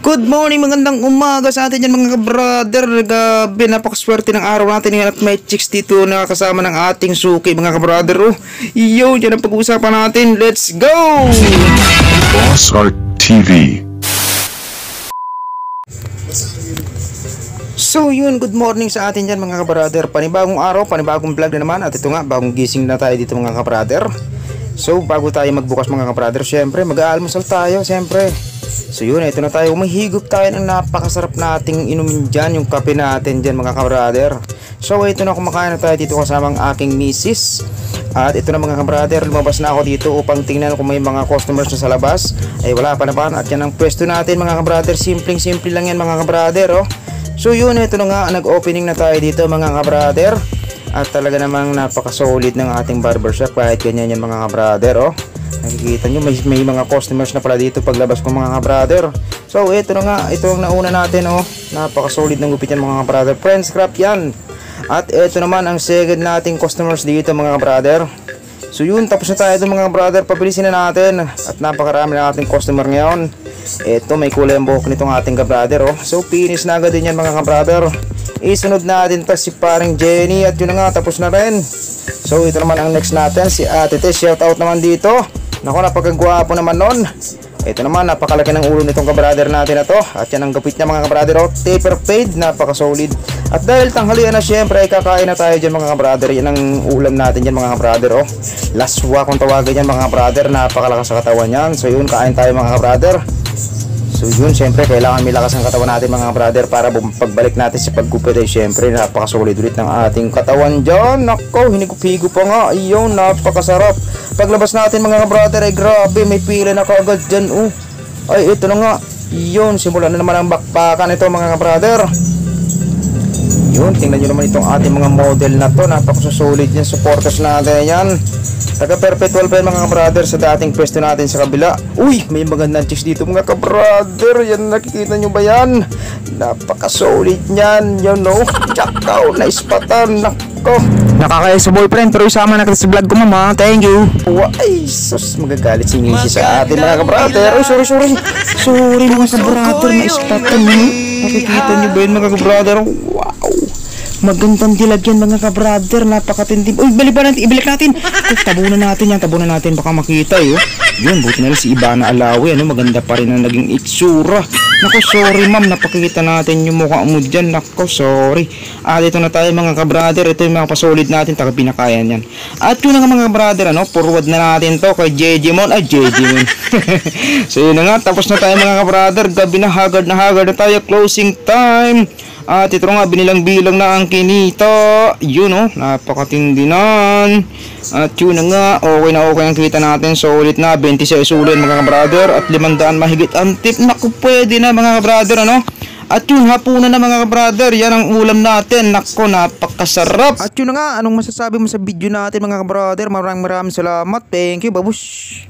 Good morning, magandang umaga sa atin dyan mga kabrader. Gabi, napakaswerte ng araw natin ngayon at may chicks dito na kasama ng ating suki mga kabrader. Yo, dyan ang pag-uusapan natin. Let's go! Boss Art TV. So yun, good morning sa atin dyan mga kabrader. Panibagong araw, panibagong vlog na naman. At ito nga, bagong gising na tayo dito mga kabrader. So bago tayo magbukas mga kabrader, syempre mag-aalmusal tayo syempre. So yun, ito na tayo, umahigop tayo ng napakasarap nating inumin dyan, yung kape natin dyan mga kabrader. So ito na, kumakain na tayo dito kasama ang aking misis. At ito na mga kabrader, lumabas na ako dito upang tingnan kung may mga customers na sa labas. Ay wala pa naman, at yan ang pwesto natin mga kabrader, simpleng-simple lang yan mga kabrader. So yun, ito na nga, nag-opening na tayo dito mga kabrader. At talaga namang napaka-solid ng ating barbershop kahit ganyan yan mga kabrader. Nakikita nyo may mga customers na pala dito paglabas ko mga kabrader. So ito na nga, ito ang nauna natin. Napaka-solid ng gupit yan mga kabrader. Friends craft yan. At ito naman ang second nating customers dito mga kabrader. So yun, tapos na tayo ito mga kabrader. Pabilisin na natin. At napakarami na ating customer ngayon. Ito, may kulay ang buhok nitong ating kabrader. So finish na agad din yan mga kabrader. Isunod natin pa si paring Jenny. At yun na nga, tapos na rin. So ito naman ang next natin, si Ate Tess. Shout out naman dito. Naku, napakagwapo naman nun. Ito naman, napakalaki ng ulo nitong kabrader natin na to. At yan ang gapit niya mga kabrader. Taper fade, napakasolid. At dahil tanghalian na, syempre ay kakain na tayo dyan mga kabrader. Yan ang ulam natin dyan mga kabrader. Laswa kung tawagin yan mga kabrader. Napakalakas sa katawan yan. So yun, kain tayo mga kabrader. So yun, syempre kailangan may lakas ang katawan natin mga brother para pagbalik natin sa paggupit ay syempre napakasolid ulit ng ating katawan dyan. Nako, hinigup-higup pa nga. Iyon, napakasarap. Paglabas natin mga brother ay grabe, may pila na kaagad dyan. Ay ito na nga. Iyon, simulan na naman ang bakbakan ito mga brother. Yun, tingnan nyo naman itong ating mga model na to. Napakasolid yan, supporters natin yan. Taga-perpetual pa yung mga kabrader sa dating pwesto natin sa kabila. Uy, may magandang chicks dito mga kabrader. Yan, nakikita nyo ba yan? Napaka-solid nyan. Yun, no? Tsakaw, naispatan. Nako. Nakakaya sa boyfriend, pero isama na kita sa vlog ko, mama. Thank you. Ay, sus, magagalit si Missy sa atin mga kabrader. Uy, sorry. Sorry mga kabrader, naispatan. Nakikita nyo ba yun mga kabrader? Wow. Magandang dilag yan mga kabrader, napakatindim. Uy, ibalik natin. Tabunan natin, baka makita Yun, buti na lang si Ivana Alawi, maganda pa rin ang naging itsura. Naku, sorry ma'am, napakita natin yung mukha mo dyan. Naku, sorry. At ito na tayo mga kabrader, ito yung mga pasolid natin, taga pinakayan yan. At yun na nga mga kabrader, forward na natin to kay JJ Mon. So yun na nga, tapos na tayo mga kabrader, gabi na, hagard na tayo, closing time. At ito nga, binilang-bilang na ang kinita. Yun napakatindinan. At yun na nga, okay ang kita natin. Solid na, 26 ulit mga kabrader. At 500 mahigit ang tip. Naku, pwede na mga kabrader At yun, hapunan na mga kabrader. Yan ang ulam natin. Naku, napakasarap. At yun na nga, anong masasabi mo sa video natin mga kabrader? Maraming salamat. Thank you, babush.